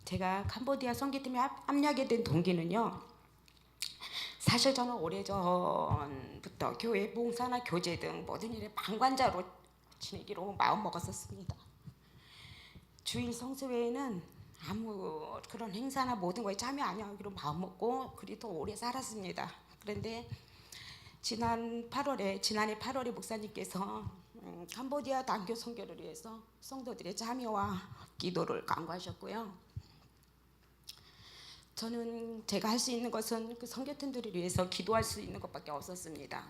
제가 캄보디아 선교팀에 합류하게 된 동기는요, 사실 저는 오래전부터 교회 봉사나 교제 등 모든 일에 방관자로 지내기로 마음먹었었습니다. 주일 성수회에는 아무 그런 행사나 모든 거에 참여 안 하기로 마음먹고 그리 더 오래 살았습니다. 그런데 지난해 8월에 목사님께서 캄보디아 단교 선교를 위해서 성도들의 참여와 기도를 강구하셨고요. 저는 제가 할 수 있는 것은 그 선교팀들을 위해서 기도할 수 있는 것밖에 없었습니다.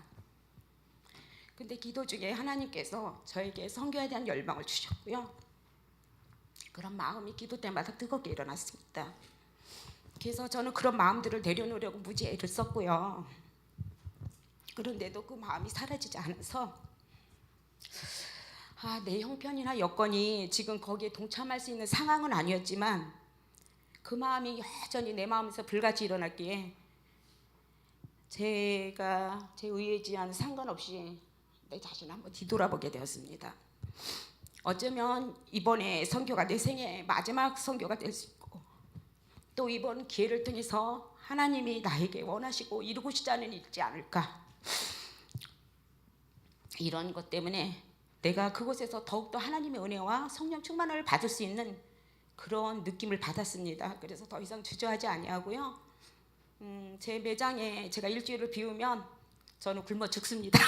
근데 기도 중에 하나님께서 저에게 선교에 대한 열망을 주셨고요. 그런 마음이 기도 때마다 뜨겁게 일어났습니다. 그래서 저는 그런 마음들을 내려놓으려고 무지 애를 썼고요. 그런데도 그 마음이 사라지지 않아서 내 형편이나 여건이 지금 거기에 동참할 수 있는 상황은 아니었지만 그 마음이 여전히 내 마음에서 불같이 일어났기에 제가 제 의지와는 상관없이 내 자신을 한번 뒤돌아보게 되었습니다. 어쩌면 이번에 선교가 내 생애 마지막 선교가 될 수 있고 또 이번 기회를 통해서 하나님이 나에게 원하시고 이루고자 하는 일이지 않을까. 이런 것 때문에 내가 그곳에서 더욱더 하나님의 은혜와 성령 충만을 받을 수 있는 그런 느낌을 받았습니다. 그래서 더 이상 주저하지 아니하고요. 제 매장에 제가 일주일을 비우면 저는 굶어 죽습니다.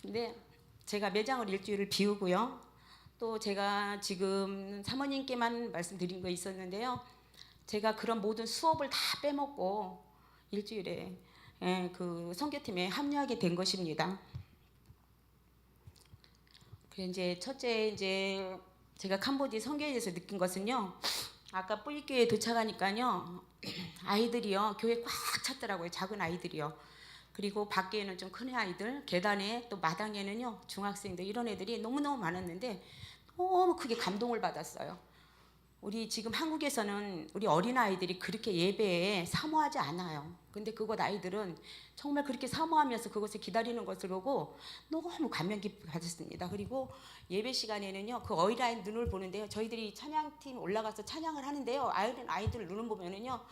근데 제가 매장을 일주일을 비우고요. 또 제가 지금 사모님께만 말씀드린 거 있었는데요. 제가 그런 모든 수업을 다 빼먹고 일주일에 그 선교팀에 합류하게 된 것입니다. 그래서 이제 첫째 제가 캄보디 선교에 대해서 느낀 것은요. 아까 뿌이교에 도착하니까요. 아이들이요. 교회 꽉 찼더라고요. 작은 아이들이요. 그리고 밖에는 좀 큰 아이들, 계단에 또 마당에는요. 중학생들 이런 애들이 너무너무 많았는데 너무 크게 감동을 받았어요. 우리 지금 한국에서는 우리 어린아이들이 그렇게 예배에 사모하지 않아요. 근데 그곳 아이들은 정말 그렇게 사모하면서 그것을 기다리는 것을 보고 너무 감명 깊게 받았습니다. 그리고 예배 시간에는요, 그 어린아이 눈을 보는데요. 저희들이 찬양팀 올라가서 찬양을 하는데요. 아이들 눈을 보면은요,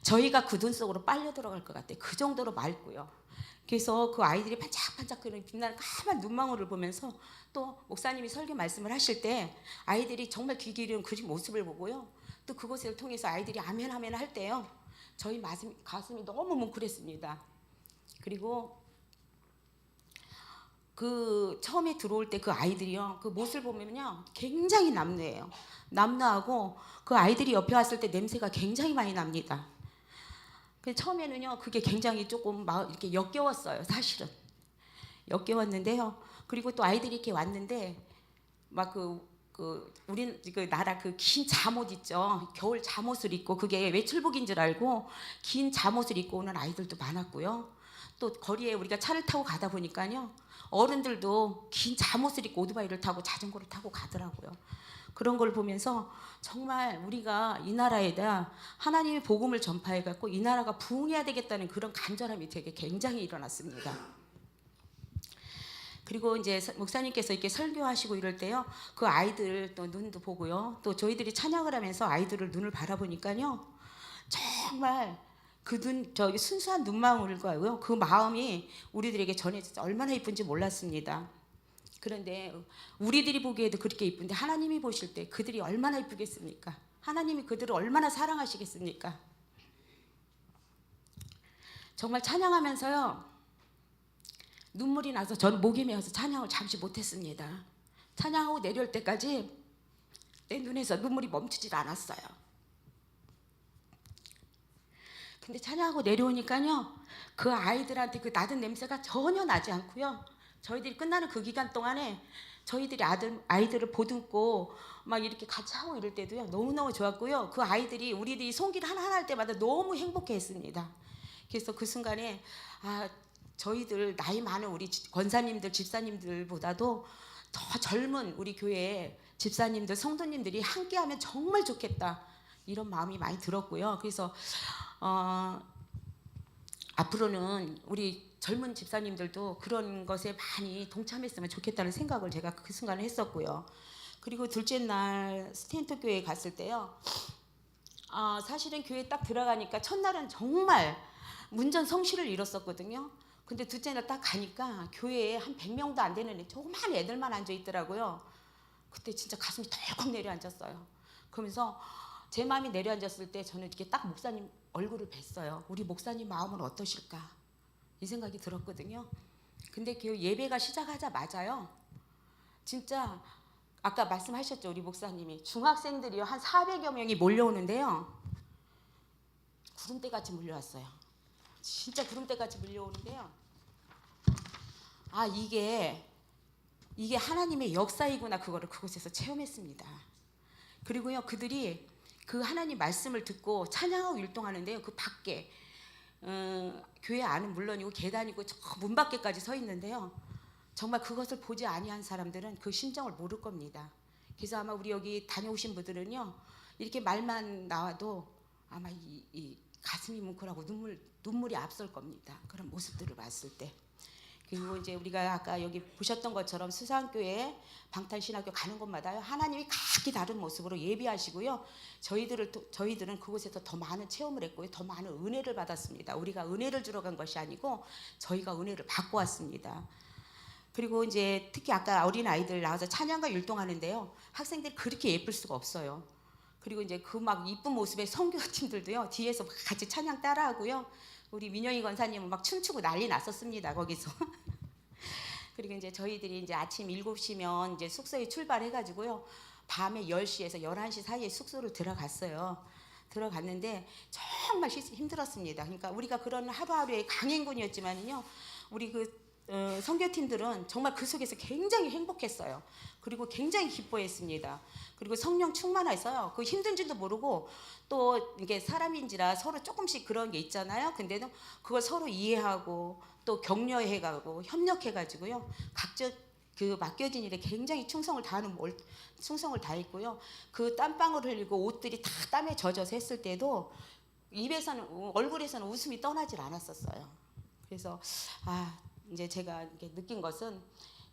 저희가 그 눈 속으로 빨려 들어갈 것 같아요. 그 정도로 맑고요. 그래서 그 아이들이 반짝반짝 그런 빛나는 까만 눈망울을 보면서 또 목사님이 설교 말씀을 하실 때 아이들이 정말 귀 기울인 그 모습을 보고요. 또 그것을 통해서 아이들이 아멘 아멘 할 때요. 저희 가슴이 너무 뭉클했습니다. 그리고 그 처음에 들어올 때 그 아이들이요. 그 모습을 보면요. 굉장히 남루해요. 남루하고 그 아이들이 옆에 왔을 때 냄새가 굉장히 많이 납니다. 처음에는요, 그게 굉장히 조금 이렇게 역겨웠어요, 사실은. 역겨웠는데요. 그리고 또 아이들이 이렇게 왔는데, 막 우리 그 나라 그 긴 잠옷 있죠. 겨울 잠옷을 입고, 그게 외출복인 줄 알고, 긴 잠옷을 입고 오는 아이들도 많았고요. 또 거리에 우리가 차를 타고 가다 보니까요, 어른들도 긴 잠옷을 입고 오토바이를 타고 자전거를 타고 가더라고요. 그런 걸 보면서 정말 우리가 이 나라에다 하나님의 복음을 전파해갖고 이 나라가 부흥해야 되겠다는 그런 간절함이 되게 굉장히 일어났습니다. 그리고 이제 목사님께서 이렇게 설교하시고 이럴 때요, 그 아이들 또 눈도 보고요, 또 저희들이 찬양을 하면서 아이들을 눈을 바라보니까요, 정말 그 저기 순수한 눈망울과요, 그 마음이 우리들에게 전해져서 얼마나 이쁜지 몰랐습니다. 그런데 우리들이 보기에도 그렇게 이쁜데 하나님이 보실 때 그들이 얼마나 이쁘겠습니까? 하나님이 그들을 얼마나 사랑하시겠습니까? 정말 찬양하면서요, 눈물이 나서 저는 목이 메어서 찬양을 잠시 못했습니다. 찬양하고 내려올 때까지 내 눈에서 눈물이 멈추질 않았어요. 근데 찬양하고 내려오니까요, 그 아이들한테 그 나던 냄새가 전혀 나지 않고요, 저희들이 끝나는 그 기간 동안에 저희들이 아이들을 보듬고 막 이렇게 같이 하고 이럴 때도요, 너무너무 좋았고요. 그 아이들이 우리들이 손길 하나하나 할 때마다 너무 행복해했습니다. 그래서 그 순간에 저희들 나이 많은 우리 권사님들, 집사님들보다도 더 젊은 우리 교회 집사님들, 성도님들이 함께하면 정말 좋겠다, 이런 마음이 많이 들었고요. 그래서 앞으로는 젊은 집사님들도 그런 것에 많이 동참했으면 좋겠다는 생각을 제가 그 순간에 했었고요. 그리고 둘째 날 스테인트 교회에 갔을 때요. 사실은 교회 딱 들어가니까 첫날은 정말 문전성시를 이뤘었거든요. 근데 둘째 날 딱 가니까 교회에 한 100명도 안 되는 조그만 애들만 앉아 있더라고요. 그때 진짜 가슴이 덜컥 내려앉았어요. 그러면서 제 마음이 내려앉았을 때 저는 이렇게 딱 목사님 얼굴을 뵀어요. 우리 목사님 마음은 어떠실까? 이 생각이 들었거든요. 근데 그 예배가 시작하자마자요. 진짜 아까 말씀하셨죠. 우리 목사님이 중학생들이요. 한 400여 명이 몰려오는데요. 구름대같이 몰려왔어요. 진짜 구름대같이 몰려오는데요. 이게 하나님의 역사이구나. 그거를 그곳에서 체험했습니다. 그리고요. 그들이 그 하나님 말씀을 듣고 찬양하고 율동하는데요. 그 밖에 교회 안은 물론이고 계단이고 저 문 밖에까지 서 있는데요. 정말 그것을 보지 아니한 사람들은 그 심정을 모를 겁니다. 그래서 아마 우리 여기 다녀오신 분들은요. 이렇게 말만 나와도 아마 이 가슴이 뭉클하고 눈물이 앞설 겁니다. 그런 모습들을 봤을 때. 그리고 이제 우리가 아까 여기 보셨던 것처럼 수산교회 방탄신학교 가는 곳마다요. 하나님이 각기 다른 모습으로 예비하시고요. 저희들은 그곳에서 더 많은 체험을 했고요. 더 많은 은혜를 받았습니다. 우리가 은혜를 주러 간 것이 아니고 저희가 은혜를 받고 왔습니다. 그리고 이제 특히 아까 어린 아이들 나와서 찬양과 율동하는데요. 학생들이 그렇게 예쁠 수가 없어요. 그리고 이제 그 막 이쁜 모습의 선교팀들도요. 뒤에서 같이 찬양 따라하고요. 우리 민영희 권사님은 막 춤추고 난리 났었습니다. 거기서. 그리고 이제 저희들이 이제 아침 7시면 이제 숙소에 출발해가지고요. 밤에 10시에서 11시 사이에 숙소를 들어갔어요. 들어갔는데 정말 힘들었습니다. 그러니까 우리가 그런 하루하루의 강행군이었지만요. 우리 선교팀들은 정말 그 속에서 굉장히 행복했어요. 그리고 굉장히 기뻐했습니다. 그리고 성령 충만해서요. 그 힘든지도 모르고 또 이게 사람인지라 서로 조금씩 그런 게 있잖아요. 근데는 그걸 서로 이해하고 또 격려해가고 협력해가지고요. 각자 그 맡겨진 일에 굉장히 충성을 다했고요. 그 땀방울 흘리고 옷들이 다 땀에 젖어서 했을 때도 얼굴에서는 웃음이 떠나질 않았었어요. 그래서 이제 제가 이렇게 느낀 것은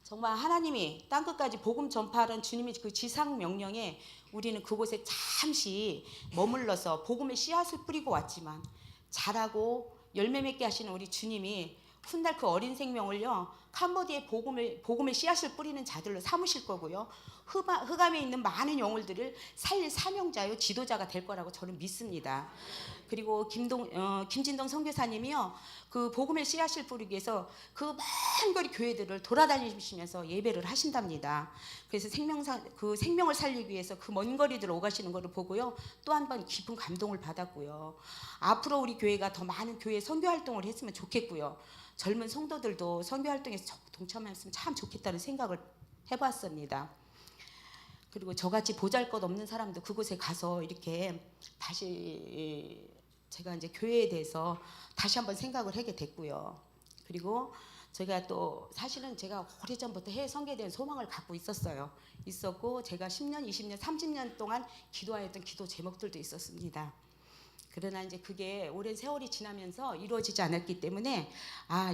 정말 하나님이 땅끝까지 복음 전파하는 주님의 그 지상 명령에 우리는 그곳에 잠시 머물러서 복음의 씨앗을 뿌리고 왔지만 자라고 열매 맺게 하시는 우리 주님이 훗날 그 어린 생명을요 캄보디아에 복음의 씨앗을 뿌리는 자들로 삼으실 거고요. 흑암에 있는 많은 영혼들을 살릴 사명자요 지도자가 될 거라고 저는 믿습니다. 그리고 김진동 선교사님이요 그 복음의 씨앗을 뿌리기 위해서 그 먼 거리 교회들을 돌아다니시면서 예배를 하신답니다. 그래서 생명을 살리기 위해서 그 먼 거리들을 오가시는 것을 보고요 또 한 번 깊은 감동을 받았고요. 앞으로 우리 교회가 더 많은 교회 선교 활동을 했으면 좋겠고요. 젊은 성도들도 선교 활동에서 동참했으면 참 좋겠다는 생각을 해봤습니다. 그리고 저같이 보잘것없는 사람도 그곳에 가서 이렇게 다시 제가 이제 교회에 대해서 다시 한번 생각을 하게 됐고요. 그리고 제가 또 사실은 제가 오래전부터 해외 선교에 대한 소망을 갖고 있었고 제가 10년, 20년, 30년 동안 기도하였던 기도 제목들도 있었습니다. 그러나 이제 그게 오랜 세월이 지나면서 이루어지지 않았기 때문에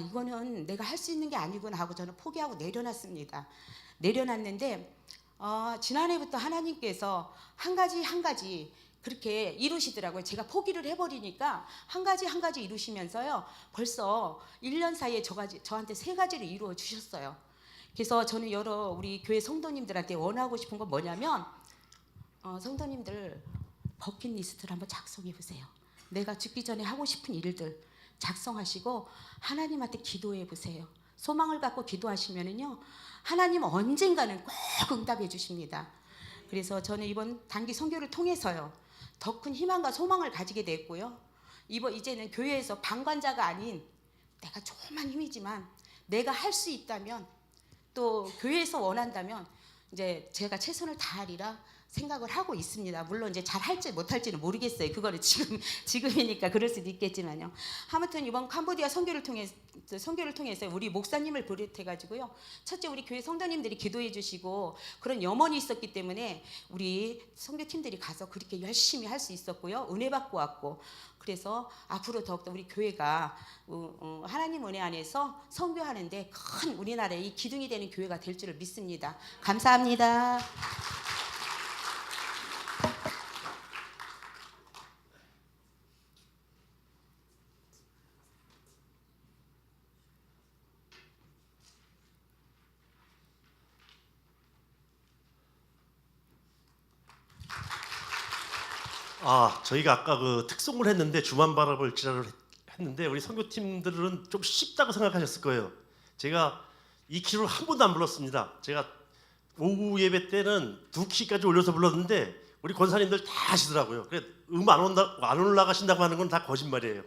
이거는 내가 할 수 있는 게 아니구나 하고 저는 포기하고 내려놨습니다. 내려놨는데 지난해부터 하나님께서 한 가지 그렇게 이루시더라고요. 제가 포기를 해버리니까 한 가지 이루시면서요. 벌써 1년 사이에 저한테 3가지를 이루어 주셨어요. 그래서 저는 여러 우리 교회 성도님들한테 원하고 싶은 건 뭐냐면 성도님들 버킷리스트를 한번 작성해 보세요. 내가 죽기 전에 하고 싶은 일들 작성하시고 하나님한테 기도해 보세요. 소망을 갖고 기도하시면은요. 하나님은 언젠가는 꼭 응답해 주십니다. 그래서 저는 이번 단기 선교를 통해서요. 더 큰 희망과 소망을 가지게 됐고요. 이제는 교회에서 방관자가 아닌 내가 조그만 힘이지만 내가 할 수 있다면 또 교회에서 원한다면 이제 제가 최선을 다하리라 생각을 하고 있습니다. 물론 이제 잘 할지 못할지는 모르겠어요. 그거는 지금이니까 그럴 수도 있겠지만요. 아무튼 이번 캄보디아 선교를 통해서 우리 목사님을 비롯해가지고요. 첫째 우리 교회 성도님들이 기도해 주시고 그런 염원이 있었기 때문에 우리 선교팀들이 가서 그렇게 열심히 할 수 있었고요. 은혜 받고 왔고 그래서 앞으로 더욱더 우리 교회가 하나님 은혜 안에서 선교하는데 큰 우리나라의 이 기둥이 되는 교회가 될 줄을 믿습니다. 감사합니다. 저희가 아까 그 특송을 했는데 주만 바라볼 지라를 했는데 우리 선교팀들은 좀 쉽다고 생각하셨을 거예요. 제가 이 키를 한 번도 안 불렀습니다. 제가 오후 예배 때는 2키까지 올려서 불렀는데 우리 권사님들 다 하시더라고요. 그래 안 올라가신다고 하는 건 다 거짓말이에요.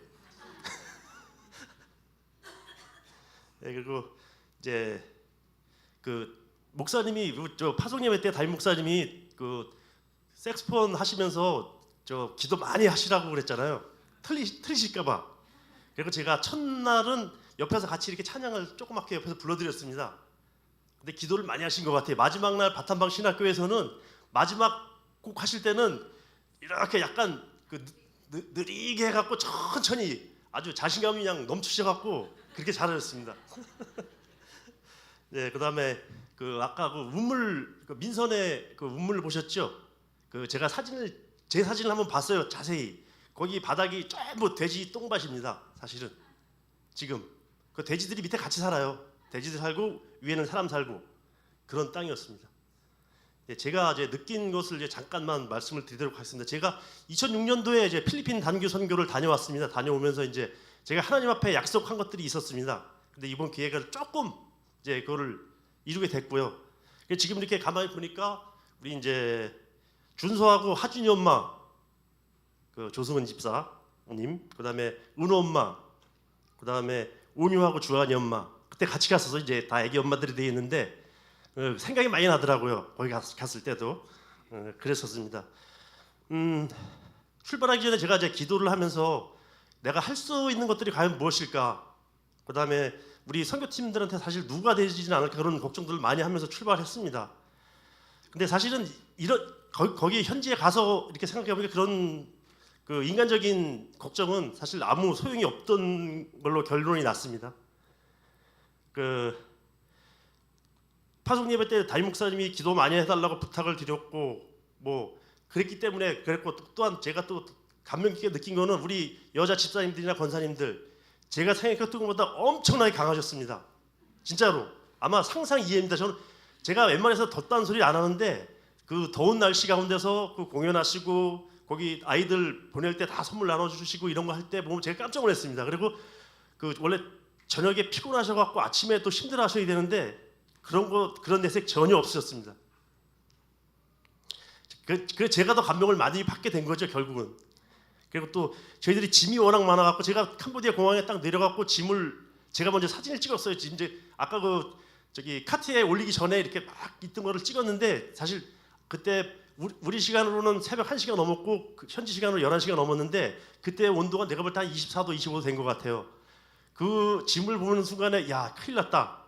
네, 그리고 이제 그 목사님이 저 파송 예배 때 담임 목사님이 그 색스폰 하시면서 저 기도 많이 하시라고 그랬잖아요. 틀리실까봐. 그리고 제가 첫날은 옆에서 같이 이렇게 찬양을 조그맣게 옆에서 불러드렸습니다. 근데 기도를 많이 하신 것 같아요. 마지막 날 바탄방 신학교에서는 마지막 곡 하실 때는 이렇게 약간 그 느리게 해갖고 천천히 아주 자신감이 그냥 넘치셔갖고 그렇게 잘하셨습니다. 네, 그다음에 그 아까 그 운물 그 민선의 그 운물 보셨죠? 그 제가 제 사진을 한번 봤어요. 자세히 거기 바닥이 전부 돼지 똥밭입니다. 사실은 지금 그 돼지들이 밑에 같이 살아요. 돼지들 살고 위에는 사람 살고 그런 땅이었습니다. 예, 제가 이제 느낀 것을 이제 잠깐만 말씀을 드리도록 하겠습니다. 제가 2006년도에 이제 필리핀 단교 선교를 다녀왔습니다. 다녀오면서 이제 제가 하나님 앞에 약속한 것들이 있었습니다. 근데 이번 기회가 조금 이제 그거를 이루게 됐고요. 지금 이렇게 가만히 보니까 우리 이제 준서하고 하준이 엄마, 그 조승은 집사님, 그다음에 은호 엄마, 그다음에 온유하고 주한이 엄마, 그때 같이 갔어서 이제 다 애기 엄마들이 돼 있는데 생각이 많이 나더라고요. 거기 갔을 때도 그랬었습니다. 출발하기 전에 제가 이제 기도를 하면서 내가 할 수 있는 것들이 과연 무엇일까? 그다음에 우리 선교팀들한테 사실 누가 되지는 않을까 그런 걱정들을 많이 하면서 출발했습니다. 근데 사실은 거기 현지에 가서 이렇게 생각해 보니까 그런 그 인간적인 걱정은 사실 아무 소용이 없던 걸로 결론이 났습니다. 그 파송 예배 때 담임 목사님이 기도 많이 해달라고 부탁을 드렸고 뭐 그랬기 때문에 그랬고 또한 제가 또 감명 깊게 느낀 거는 우리 여자 집사님들이나 권사님들 제가 생각했던 것보다 엄청나게 강하셨습니다. 진짜로 아마 상상 이해입니다. 제가 웬만해서 덥다는 소리 안 하는데 그 더운 날씨 가운데서 그 공연하시고 거기 아이들 보낼 때 다 선물 나눠주시고 이런 거 할 때 보면 제가 깜짝 놀랐습니다. 그리고 그 원래 저녁에 피곤하셔갖고 아침에 또 힘들어하셔야 되는데 그런 내색 전혀 없으셨습니다. 그 제가 더 감명을 많이 받게 된 거죠 결국은. 그리고 또 저희들이 짐이 워낙 많아갖고 제가 캄보디아 공항에 딱 내려갖고 짐을 제가 먼저 사진을 찍었어요. 이제 아까 그 저기 카트에 올리기 전에 이렇게 막 있던 거를 찍었는데 사실 그때 우리 시간으로는 새벽 1시가 넘었고 현지 시간으로 11시가 넘었는데 그때 온도가 내가 볼 때 한 24도 25도 된 것 같아요. 그 짐을 보는 순간에 야 큰일 났다.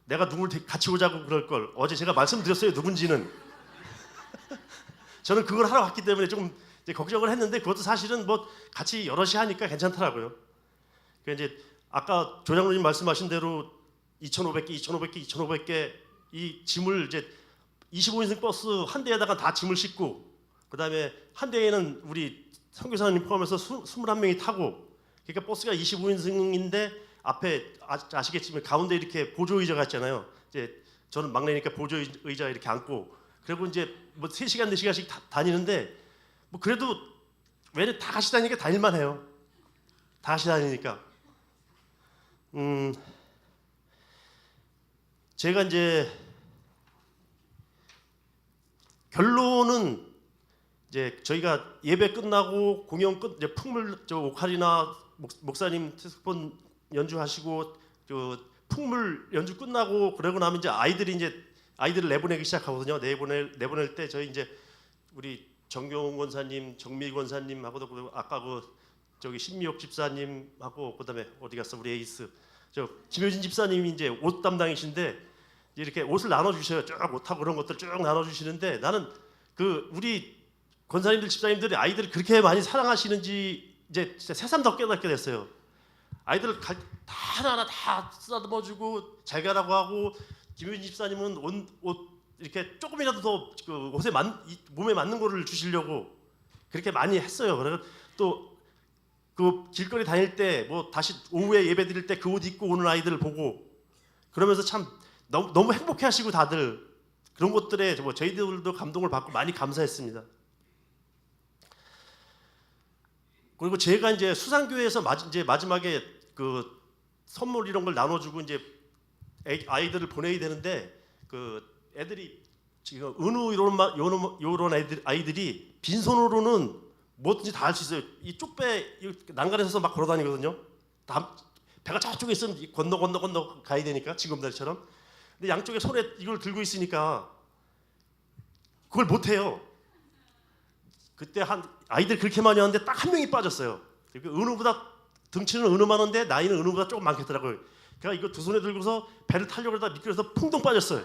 내가 누굴 같이 오자고 그럴 걸. 어제 제가 말씀드렸어요 누군지는. 저는 그걸 하러 왔기 때문에 조금 이제 걱정을 했는데 그것도 사실은 뭐 같이 여럿이 하니까 괜찮더라고요. 이제 아까 조장로님 말씀하신 대로 2,500개 이 짐을 이제 25인승 버스 한 대에다가 다 짐을 싣고 그다음에 한 대에는 우리 선교사님 포함해서 21명이 타고 그러니까 버스가 25인승인데 앞에 아시겠지만 가운데 이렇게 보조 의자가 있잖아요. 이제 저는 막내니까 보조 의자 이렇게 앉고 그리고 이제 뭐 3시간 4시간씩 다니는데 뭐 그래도 왜 다 같이 다니니까 다닐만 해요. 다 같이 다니니까. 제가 이제 결론은 이제 저희가 예배 끝나고 공연 이제 풍물 오카리나 목사님 색소폰 연주하시고 풍물 연주 끝나고 그러고 나면 이제 아이들을 내보내기 시작하거든요. 내보낼 때 저희 이제 우리 정경 권사님, 정미 권사님하고도 아까 저기 신미옥 집사님하고 그다음에 어디 갔어 우리 에이스 김효진 집사님이 이제 옷 담당이신데 이렇게 옷을 나눠 주셔요. 쭉 옷하고 그런 것들 쭉 나눠 주시는데 나는 그 우리 권사님들, 집사님들이 아이들을 그렇게 많이 사랑하시는지 이제 진짜 새삼 더 깨닫게 됐어요. 아이들을 다 하나하나 다 쓰다듬어주고 잘 가라고 하고, 김효진 집사님은 옷 이렇게 조금이라도 더 그 옷에 몸에 맞는 거를 주시려고 그렇게 많이 했어요. 그래서 또 그 길거리 다닐 때 뭐 다시 오후에 예배 드릴 때 그 옷 입고 오는 아이들을 보고 그러면서 참 너무 행복해하시고 다들 그런 것들에 뭐 저희들도 감동을 받고 많이 감사했습니다. 그리고 제가 이제 수산교회에서 이제 마지막에 그 선물 이런 걸 나눠주고 이제 아이들을 보내야 되는데 그 애들이 지금 은우 이런 아이들이 빈손으로는 뭐든지 다 할 수 있어요. 이 쪽배 난간에 서서 막 걸어다니거든요. 배가 저쪽에 있으면 건너 가야 되니까 지금들처럼. 근데 양쪽에 손에 이걸 들고 있으니까 그걸 못 해요. 그때 아이들 그렇게 많이 왔는데 딱 한 명이 빠졌어요. 은우보다 등치는 은우만한데 나이는 은우보다 조금 많겠더라고요. 그러니까 이거 두 손에 들고서 배를 타려고 하다 미끄러서 풍덩 빠졌어요.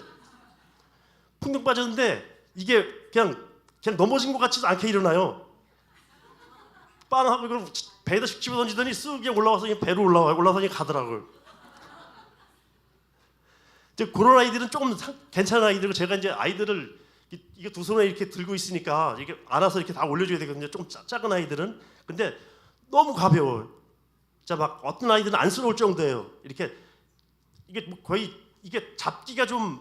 풍덩 빠졌는데 이게 그냥 넘어진 것 같지도 않게 일어나요. 빵 하고 이걸 배에다 집어 던지더니 쓱 올라와서 그냥 배로 올라와서 그냥 가더라고요. 이제 그런 아이들은 조금 괜찮은 아이들이고, 제가 이제 아이들을 이게 두 손에 이렇게 들고 있으니까 이게 안아서 이렇게 다 올려줘야 되거든요. 좀 작은 아이들은. 근데 너무 가벼워요. 진짜 막 어떤 아이들은 안쓰러울 정도예요. 이게 뭐 거의 이게 잡기가 좀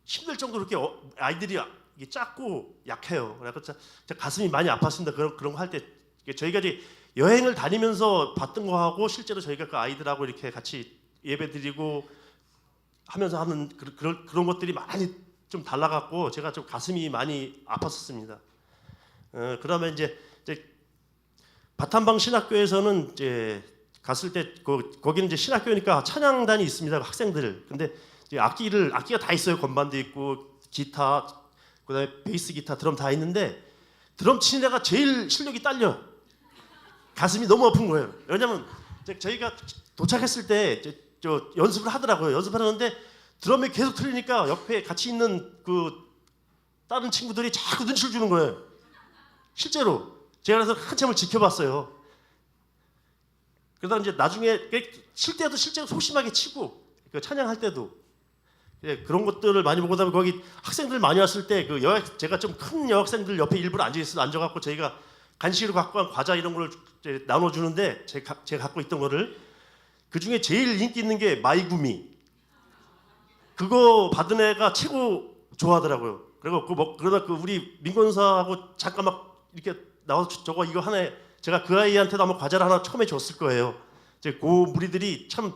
힘들 정도로 이렇게 아이들이 이게 작고 약해요. 그래서 진짜 가슴이 많이 아팠습니다. 그런 거 할 때. 저희가 이제 여행을 다니면서 봤던 거하고 실제로 저희가 그 아이들하고 이렇게 같이 예배드리고 하면서 하는 그런 것들이 많이 좀 달라갖고 제가 좀 가슴이 많이 아팠었습니다. 그다음에 이제 바탄방 신학교에서는 이제 갔을 때 거기는 이제 신학교니까 찬양단이 있습니다. 학생들. 근데 이제 악기가 다 있어요. 건반도 있고 기타, 그다음에 베이스 기타, 드럼 다 있는데 드럼 치는 애가 제일 실력이 딸려. 가슴이 너무 아픈 거예요. 왜냐면 저희가 도착했을 때 저 연습을 하더라고요. 연습하는데 드럼이 계속 틀리니까 옆에 같이 있는 그 다른 친구들이 자꾸 눈치를 주는 거예요. 실제로 제가 그래서 한참을 지켜봤어요. 그러다 이제 나중에 칠 때도 실제로 소심하게 치고 찬양할 때도 그런 것들을 많이 보고, 그다음에 거기 학생들 많이 왔을 때 제가 좀 큰 여학생들 옆에 일부러 앉아갖고 저희가 간식으로 갖고 간 과자 이런 걸 나눠주는데 제가 갖고 있던 거를 그 중에 제일 인기 있는 게 마이구미. 그거 받은 애가 최고 좋아하더라고요. 그리고 그러다 우리 민권사하고 잠깐 막 이렇게 나와서 저거 이거 하나, 제가 그 아이한테도 아마 과자를 하나 처음에 줬을 거예요. 이제 그 무리들이 참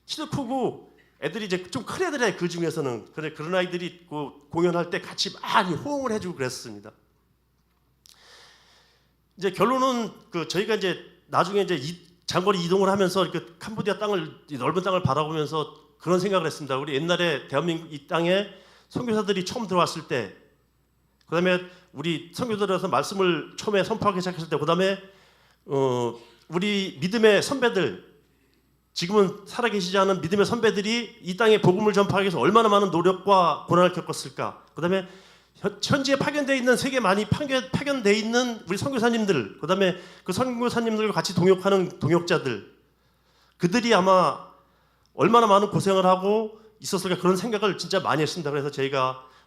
키도 크고 애들이 이제 좀 큰 애들이에요. 그 중에서는. 그런 아이들이 공연할 때 같이 많이 호응을 해주고 그랬습니다. 이제 결론은 저희가 이제 나중에 이제 장거리 이동을 하면서 캄보디아 넓은 땅을 바라보면서 그런 생각을 했습니다. 우리 옛날에 대한민국 이 땅에 선교사들이 처음 들어왔을 때, 그다음에 우리 선교들에서 말씀을 처음에 선포하기 시작했을 때, 그다음에 우리 믿음의 선배들, 지금은 살아계시지 않은 믿음의 선배들이 이 땅에 복음을 전파하기 위해서 얼마나 많은 노력과 고난을 겪었을까. 그다음에 현지에 파견되어 있는 세계 많이 파견되어 있는 우리 선교사님들, 그다음에 그 선교사님들과 같이 동역하는 동역자들, 그들이 아마 얼마나 많은 고생을 하고 있었을까, 그런 생각을 진짜 많이 했습니다. 그래서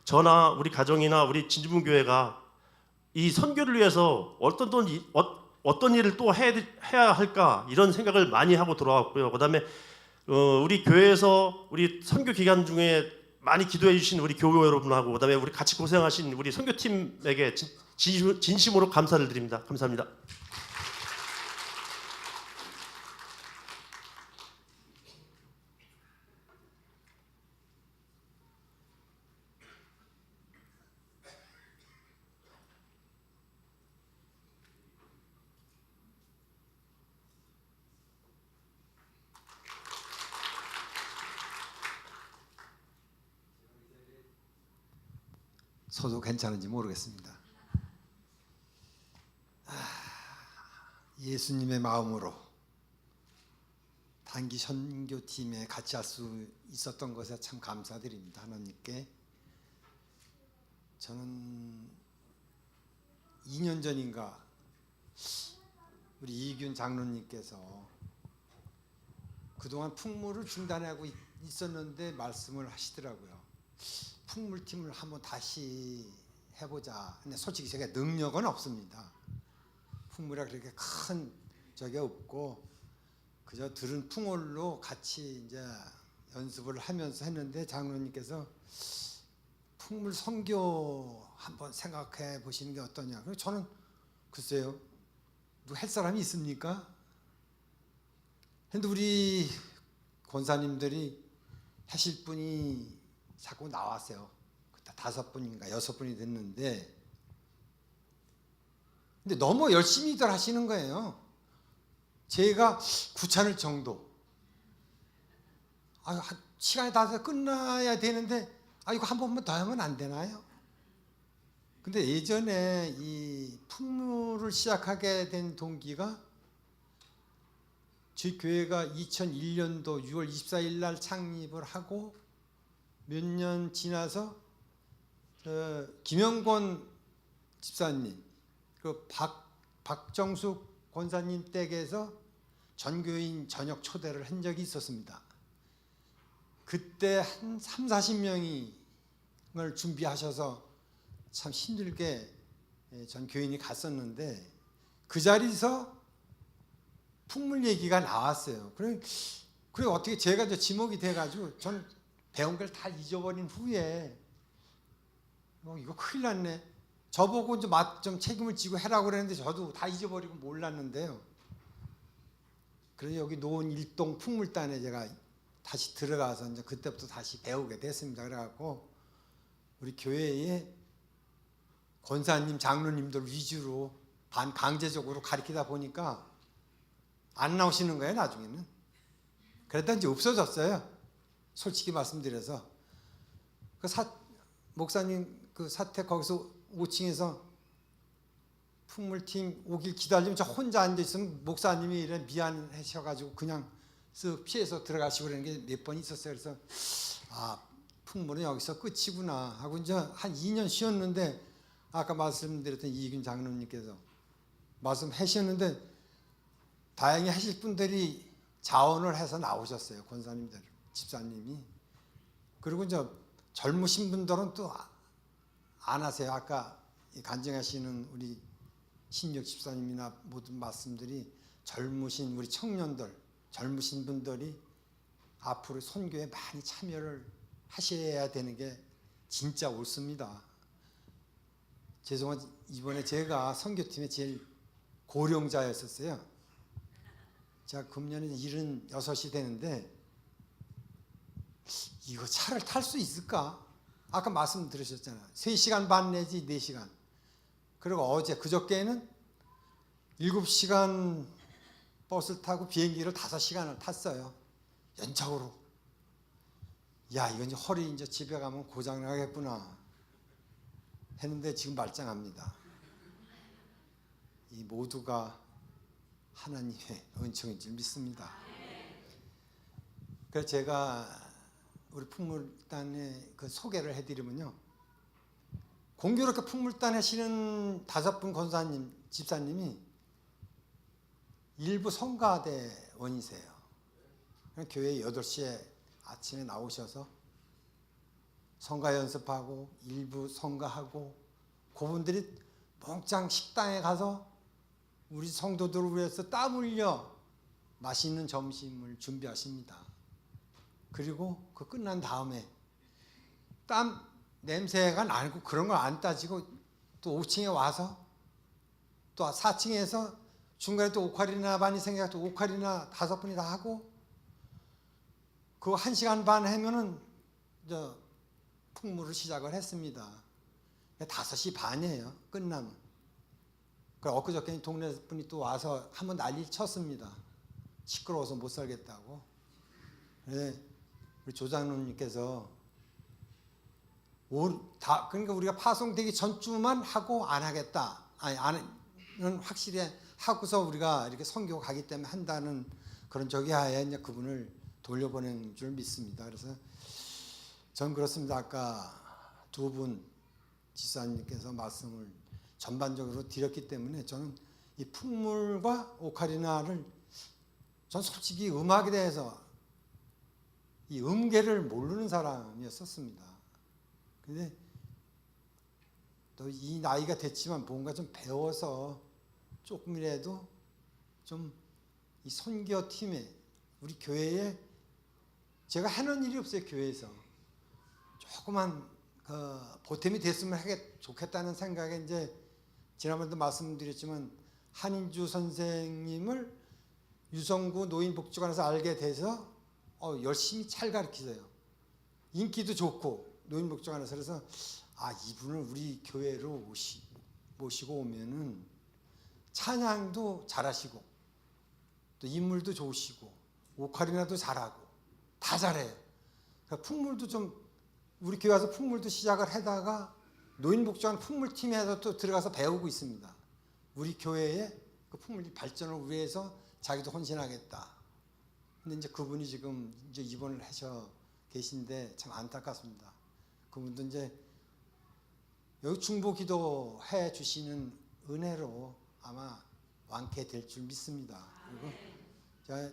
저나 우리 가정이나 우리 진주문교회가 이 선교를 위해서 어떤 일을 또 해야 할까, 이런 생각을 많이 하고 돌아왔고요. 그다음에 우리 교회에서 우리 선교 기간 중에 많이 기도해 주신 우리 교회 여러분하고, 그다음에 우리 같이 고생하신 우리 선교팀에게 진심으로 감사를 드립니다. 감사합니다. 서도 괜찮은지 모르겠습니다. 예수님의 마음으로 단기 선교팀에 같이 할 수 있었던 것에 참 감사드립니다. 하나님께. 저는 2년 전인가 우리 이균 장로님께서 그동안 풍물을 중단하고 있었는데 말씀을 하시더라고요. 풍물팀을 한번 다시 해보자. 근데 솔직히 제가 능력은 없습니다. 풍물이 그렇게 큰 적이 없고 그저 들은 풍월로 같이 이제 연습을 하면서 했는데 장로님께서 풍물 선교 한번 생각해 보시는 게 어떠냐. 그래서 저는 글쎄요, 누구 할 사람이 있습니까? 근데 우리 권사님들이 하실 분이 자꾸 나왔어요. 5분인가 6분이 됐는데, 근데 너무 열심히들 하시는 거예요. 제가 구찮을 정도. 시간이 다 돼서 끝나야 되는데, 이거 한 번만 더 하면 안 되나요? 근데 예전에 이 풍물을 시작하게 된 동기가 저희 교회가 2001년도 6월 24일 날 창립을 하고 몇 년 지나서 김영권 집사님, 그 박정숙 권사님 댁에서 전교인 저녁 초대를 한 적이 있었습니다. 그때 한 30-40명을 준비하셔서 참 힘들게 전 교인이 갔었는데 그 자리에서 풍물 얘기가 나왔어요. 그래 어떻게 제가 이제 지목이 돼가지고 전 배운 걸 다 잊어버린 후에 이거 큰일 났네. 저보고 이제 좀 책임을 지고 해라고 그랬는데 저도 다 잊어버리고 몰랐는데요. 그래서 여기 노원 일동 풍물단에 제가 다시 들어가서 이제 그때부터 다시 배우게 됐습니다. 그래갖고 우리 교회에 권사님, 장로님들 위주로 반강제적으로 가르치다 보니까 안 나오시는 거예요, 나중에는. 그랬다 이제 없어졌어요. 솔직히 말씀드려서. 목사님 그 사택 거기서 5층에서 풍물팀 오길 기다리면 저 혼자 앉아있으면 목사님이 이래 미안하셔가지고 그냥 쓱 피해서 들어가시고 그러는 게 몇 번 있었어요. 그래서 풍물은 여기서 끝이구나 하고 이제 한 2년 쉬었는데 아까 말씀드렸던 이균 장로님께서 말씀하셨는데 다행히 하실 분들이 자원을 해서 나오셨어요. 권사님들, 집사님이. 그리고 이제 젊으신 분들은 또 안 하세요. 아까 간증하시는 우리 신력 집사님이나 모든 말씀들이 젊으신 우리 청년들, 젊으신 분들이 앞으로 선교에 많이 참여를 하셔야 되는 게 진짜 옳습니다. 죄송하지 이번에 제가 선교팀의 제일 고령자였었어요. 제가 금년에 76이 되는데 이거 차를 탈 수 있을까? 아까 말씀 들으셨잖아요. 3시간 반 내지 4시간. 그리고 어제 그저께는 7시간 버스를 타고 비행기를 5시간을 탔어요. 연착으로. 야, 이건 이제 허리 이제 집에 가면 고장 나겠구나 했는데 지금 말짱합니다. 이 모두가 하나님의 은총인 줄 믿습니다. 그래서 제가 우리 풍물단의 그 소개를 해드리면요, 공교롭게 풍물단 하시는 5분 권사님, 집사님이 일부 성가대원이세요. 교회 8시에 아침에 나오셔서 성가 연습하고 일부 성가하고 그분들이 몽짱 식당에 가서 우리 성도들을 위해서 땀 흘려 맛있는 점심을 준비하십니다. 그리고 그 끝난 다음에 땀 냄새가 나고 그런 걸 안 따지고 또 5층에 와서 또 4층에서 중간에 또 오카리나 반이 생겨서 또 오카리나 5분이 다 하고 그 1시간 반 하면은 저 풍물을 시작을 했습니다. 5시 반이에요. 끝나면. 그 엊그저께 동네 분이 또 와서 한번 난리 쳤습니다. 시끄러워서 못 살겠다고. 우리 조장로님께서 그러니까 우리가 파송되기 전주만 하고 안 하겠다. 안은 확실히 하고서 우리가 이렇게 선교 가기 때문에 한다는 그런 적이 하에 이제 그분을 돌려보낸 줄 믿습니다. 그래서 전 그렇습니다. 아까 2분 지사님께서 말씀을 전반적으로 드렸기 때문에 저는 이 풍물과 오카리나를 전 솔직히 음악에 대해서 이 음계를 모르는 사람이었었습니다. 근데 또 이 나이가 됐지만 뭔가 좀 배워서 조금이라도 좀 이 선교 팀에 우리 교회에 제가 해놓은 일이 없어요. 교회에서 조그만 보탬이 됐으면 좋겠다는 생각에 이제 지난번에도 말씀드렸지만 한인주 선생님을 유성구 노인복지관에서 알게 돼서 열심히 잘 가르치세요. 인기도 좋고 노인복지관에서. 그래서 이분을 우리 교회로 모시고 오면은 찬양도 잘하시고 또 인물도 좋으시고 오카리나도 잘하고 다 잘해요. 그러니까 풍물도 좀 우리 교회 와서 풍물도 시작을 하다가 노인복지관 풍물팀에서 또 들어가서 배우고 있습니다. 우리 교회의 그 풍물 발전을 위해서 자기도 헌신하겠다. 근데 이제 그분이 지금 이제 입원을 하셔 계신데 참 안타깝습니다. 그분도 이제 여기 중보 기도해 주시는 은혜로 아마 완쾌될 줄 믿습니다. 그리고 제가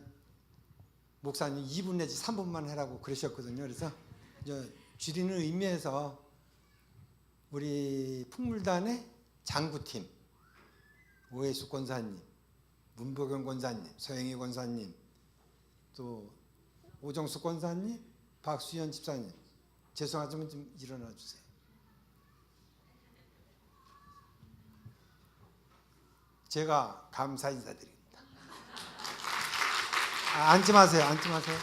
목사님 2분 내지 3분만 해라고 그러셨거든요. 그래서 이제 줄이는 의미에서 우리 풍물단의 장구팀 오해수 권사님, 문보경 권사님, 서영희 권사님, 또 오정수 권사님, 박수현 집사님, 죄송하지만 좀 일어나 주세요. 제가 감사 인사드립니다. 앉지 마세요. 앉지 마세요.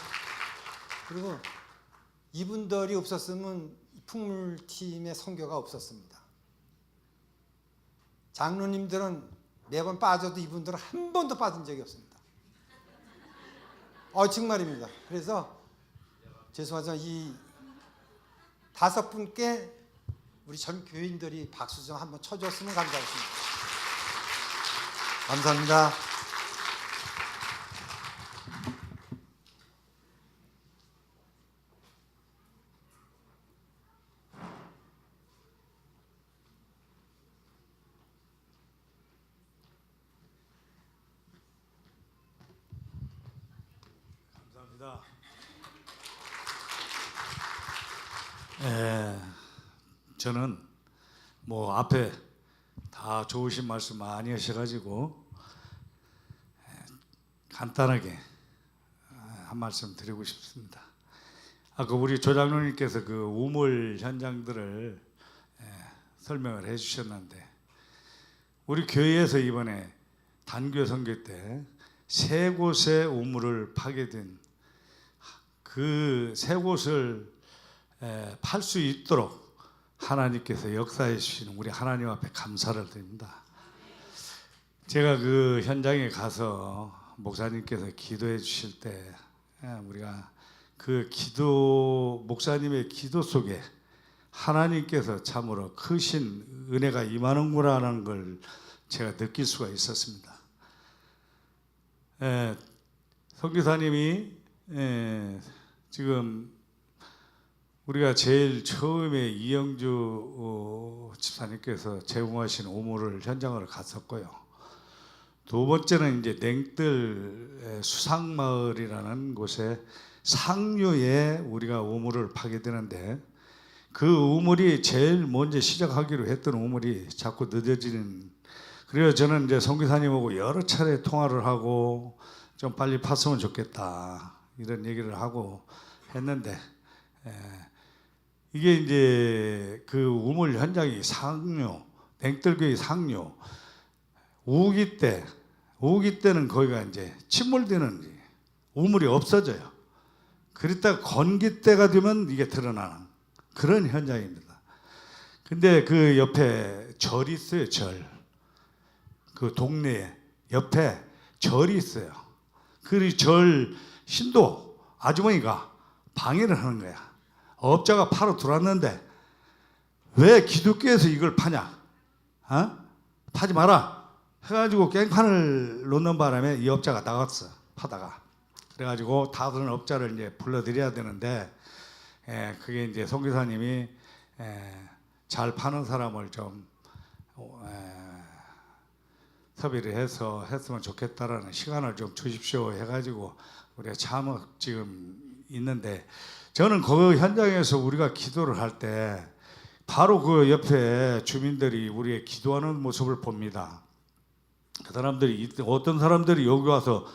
그리고 이분들이 없었으면 풍물팀의 선교가 없었습니다. 장로님들은 매번 빠져도 이분들은 한 번도 빠진 적이 없습니다. 정말입니다. 그래서 죄송하지만 이 5분께 우리 전 교인들이 박수 좀 한번 쳐줬으면 감사하겠습니다. 감사합니다. 감사합니다. 저는 뭐 앞에 다 좋으신 말씀 많이 하셔가지고 간단하게 한 말씀 드리고 싶습니다. 아까 우리 조장로님께서 그 우물 현장들을 설명을 해주셨는데 우리 교회에서 이번에 단교 선교 때 3곳의 우물을 파게 된 그 3곳을 팔 수 있도록 하나님께서 역사해 주시는 우리 하나님 앞에 감사를 드립니다. 제가 그 현장에 가서 목사님께서 기도해 주실 때 우리가 그 목사님의 기도 속에 하나님께서 참으로 크신 은혜가 임하는구나라는 걸 제가 느낄 수가 있었습니다. 선교사님이 지금 우리가 제일 처음에 이영주 집사님께서 제공하신 우물을 현장으로 갔었고요. 두 번째는 이제 냉뜰 수상마을이라는 곳에 상류에 우리가 우물을 파게 되는데 그 우물이 제일 먼저 시작하기로 했던 우물이 자꾸 늦어지는. 그래서 저는 이제 선교사님하고 여러 차례 통화를 하고 좀 빨리 팠으면 좋겠다 이런 얘기를 하고 했는데 이게 이제 그 우물 현장이 상류, 냉뜰교회 상류, 우기 때는 거기가 이제 침몰되는 우물이 없어져요. 그랬다가 건기 때가 되면 이게 드러나는 그런 현장입니다. 근데 그 옆에 절이 있어요. 그 동네에 옆에 절이 있어요. 그 절 신도 아주머니가 방해를 하는 거야. 업자가 파러 들어왔는데 왜 기독교에서 이걸 파냐? 파지 마라 해가지고 깽판을 놓는 바람에 이 업자가 나갔어. 파다가. 그래가지고 다른 업자를 이제 불러들여야 되는데 그게 이제 선교사님이 잘 파는 사람을 좀 협의를 해서 했으면 좋겠다라는 시간을 좀 주십시오 해가지고 우리가 참 지금 있는데, 저는 그 현장에서 우리가 기도를 할 때 바로 그 옆에 주민들이 우리의 기도하는 모습을 봅니다. 그 사람들이, 어떤 사람들이 여기 와서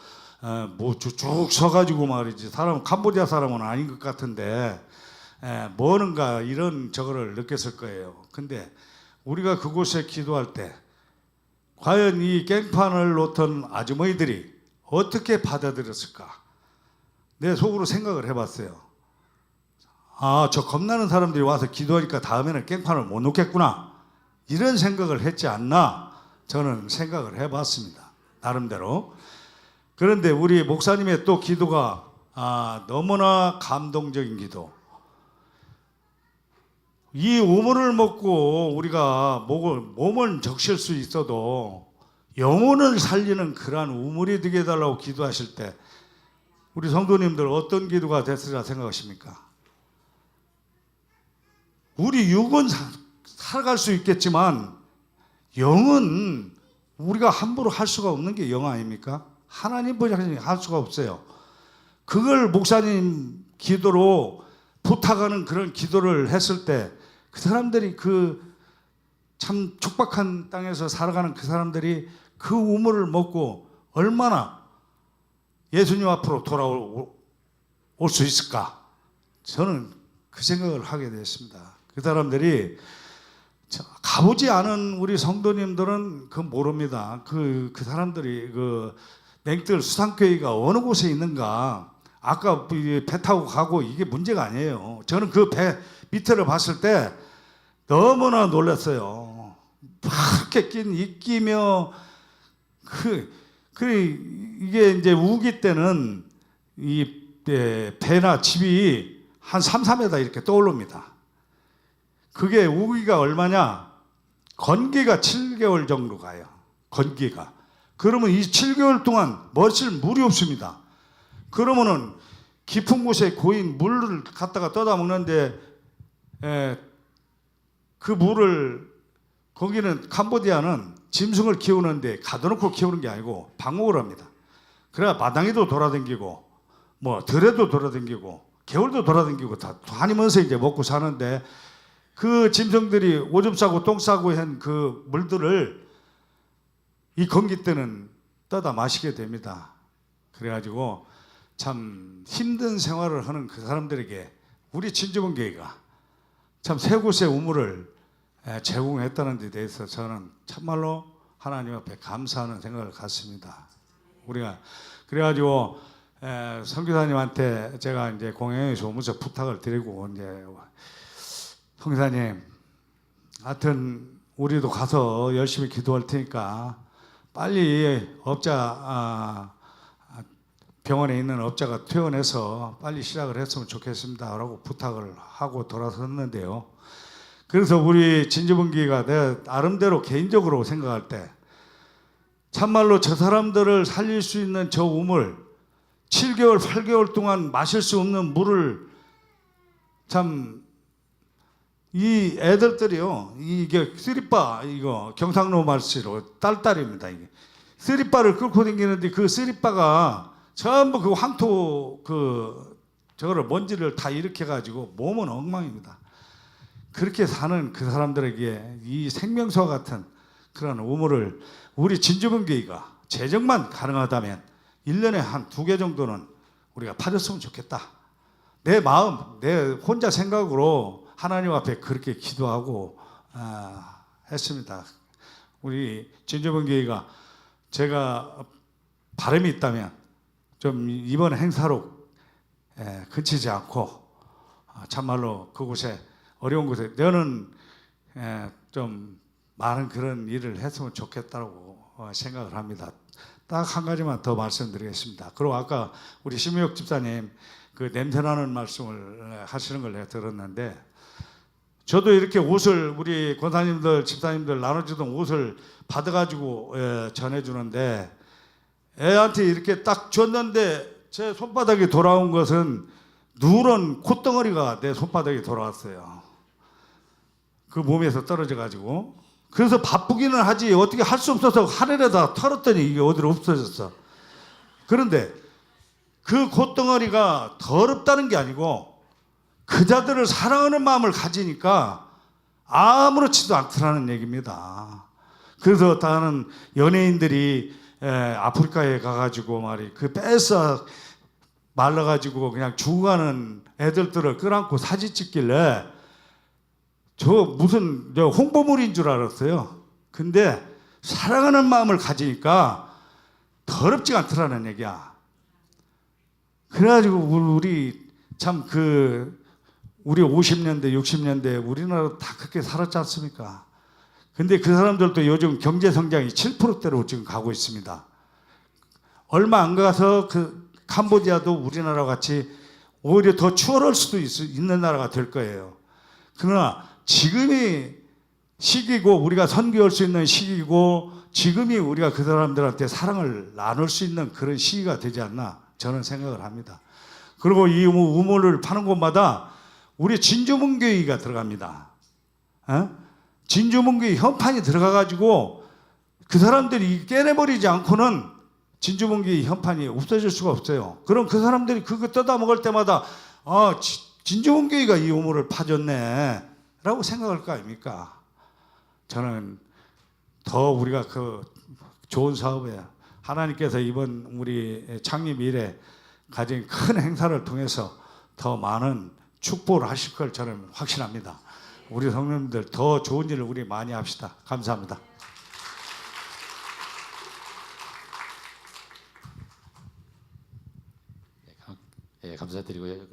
뭐 쭉 서가지고 말이지, 사람 캄보디아 사람은 아닌 것 같은데 뭐는가 이런 저거를 느꼈을 거예요. 근데 우리가 그곳에 기도할 때 과연 이 깽판을 놓던 아주머니들이 어떻게 받아들였을까? 내 속으로 생각을 해봤어요. 아, 저 겁나는 사람들이 와서 기도하니까 다음에는 깽판을 못 놓겠구나, 이런 생각을 했지 않나, 저는 생각을 해봤습니다, 나름대로. 그런데 우리 목사님의 또 기도가 너무나 감동적인 기도. 이 우물을 먹고 우리가 몸을 적실 수 있어도 영혼을 살리는 그러한 우물이 되게 해달라고 기도하실 때 우리 성도님들 어떤 기도가 됐으리라 생각하십니까? 우리 육은 살아갈 수 있겠지만 영은 우리가 함부로 할 수가 없는 게 영 아닙니까? 하나님 보좌하시니 할 수가 없어요. 그걸 목사님 기도로 부탁하는 그런 기도를 했을 때 그 사람들이, 그 참 촉박한 땅에서 살아가는 그 사람들이 그 우물을 먹고 얼마나 예수님 앞으로 돌아올 수 있을까? 저는 그 생각을 하게 됐습니다. 그 사람들이, 가보지 않은 우리 성도님들은 그 모릅니다. 그 사람들이 그 냉뜰 수상교회가 어느 곳에 있는가, 아까 배 타고 가고 이게 문제가 아니에요. 저는 그 배 밑에를 봤을 때 너무나 놀랐어요. 그렇게 끼며 이게 이제 우기 때는 이 배나 집이 한 3, 4m 이렇게 떠오릅니다. 그게 우기가 얼마냐? 건기가 7개월 정도 가요. 건기가. 그러면 이 7개월 동안 마실 물이 없습니다. 그러면은 깊은 곳에 고인 물을 갖다가 떠다 먹는데 그 물을, 거기는 캄보디아는 짐승을 키우는데 가둬놓고 키우는 게 아니고 방목을 합니다. 그래야 마당에도 돌아다니고 뭐 들에도 돌아다니고 개울도 돌아다니고 다 다니면서 이제 먹고 사는데, 그 짐승들이 오줌 싸고 똥 싸고 한 그 물들을 이 건기 때는 떠다 마시게 됩니다. 그래가지고 참 힘든 생활을 하는 그 사람들에게 우리 진주본교회가 참 세 곳의 우물을 제공했다는 데 대해서 저는 참말로 하나님 앞에 감사하는 생각을 갖습니다. 우리가 그래가지고 선교사님한테 제가 이제 공영에서 오면서 부탁을 드리고, 이제 선교사님, 하여튼 우리도 가서 열심히 기도할 테니까 빨리 병원에 있는 업자가 퇴원해서 빨리 시작을 했으면 좋겠습니다 라고 부탁을 하고 돌아섰는데요. 그래서 우리 진주본교회가 내 나름대로 개인적으로 생각할 때 참말로 저 사람들을 살릴 수 있는 저 우물, 7개월, 8개월 동안 마실 수 없는 물을, 참 이 애들들이요, 이게 쓰리빠, 이거 경상도 말씨로 딸딸입니다. 이게 쓰리빠를 끌고 다니는데 그 쓰리빠가 전부 그 황토 저거를 먼지를 다 일으켜 가지고 몸은 엉망입니다. 그렇게 사는 그 사람들에게 이 생명수와 같은 그런 우물을 우리 진주본교회가 재정만 가능하다면 1년에 한 2개 정도는 우리가 파줬으면 좋겠다. 내 마음, 내 혼자 생각으로 하나님 앞에 그렇게 기도하고 했습니다. 우리 진주본교회가 제가 바람이 있다면 좀 이번 행사로 그치지 않고 참말로 그곳에, 어려운 곳에 너는 좀 많은 그런 일을 했으면 좋겠다고 생각을 합니다. 딱 한 가지만 더 말씀드리겠습니다. 그리고 아까 우리 심우혁 집사님 그 냄새나는 말씀을 하시는 걸 내가 들었는데, 저도 이렇게 옷을 우리 권사님들 집사님들 나눠주던 옷을 받아가지고 전해주는데, 애한테 이렇게 딱 줬는데 제 손바닥에 돌아온 것은 누런 콧덩어리가 내 손바닥에 돌아왔어요. 그 몸에서 떨어져 가지고. 그래서 바쁘기는 하지 어떻게 할 수 없어서 하늘에다 털었더니 이게 어디로 없어졌어. 그런데 그 콧덩어리가 더럽다는 게 아니고 그자들을 사랑하는 마음을 가지니까 아무렇지도 않더라는 얘기입니다. 그래서 다른 연예인들이 아프리카에 가가지고 말이 그 뺏어 말라가지고 그냥 죽어가는 애들들을 끌어안고 사진 찍길래 저 무슨 홍보물인 줄 알았어요. 근데 사랑하는 마음을 가지니까 더럽지가 않더라는 얘기야. 그래가지고 우리 참 우리 50년대 60년대 우리나라 다 그렇게 살았지 않습니까? 근데 그 사람들도 요즘 경제 성장이 7%대로 지금 가고 있습니다. 얼마 안 가서 그 캄보디아도 우리나라 같이 오히려 더 추월할 수도 있는 나라가 될 거예요. 그러나 지금이 시기고 우리가 선교할 수 있는 시기고 지금이 우리가 그 사람들한테 사랑을 나눌 수 있는 그런 시기가 되지 않나 저는 생각을 합니다. 그리고 이 우물을 파는 곳마다 우리 진주문교회가 들어갑니다. 진주문교회 현판이 들어가가지고 그 사람들이 깨내버리지 않고는 진주문교회 현판이 없어질 수가 없어요. 그럼 그 사람들이 그거 뜯어 먹을 때마다 진주문교회가 이 우물을 파줬네 라고 생각할 거 아닙니까? 저는 더 우리가 그 좋은 사업에 하나님께서 이번 우리 창립 이래 가진 큰 행사를 통해서 더 많은 축복을 하실 걸 저는 확신합니다. 우리 성도님들 더 좋은 일을 우리 많이 합시다. 감사합니다. 예, 감사드리고요.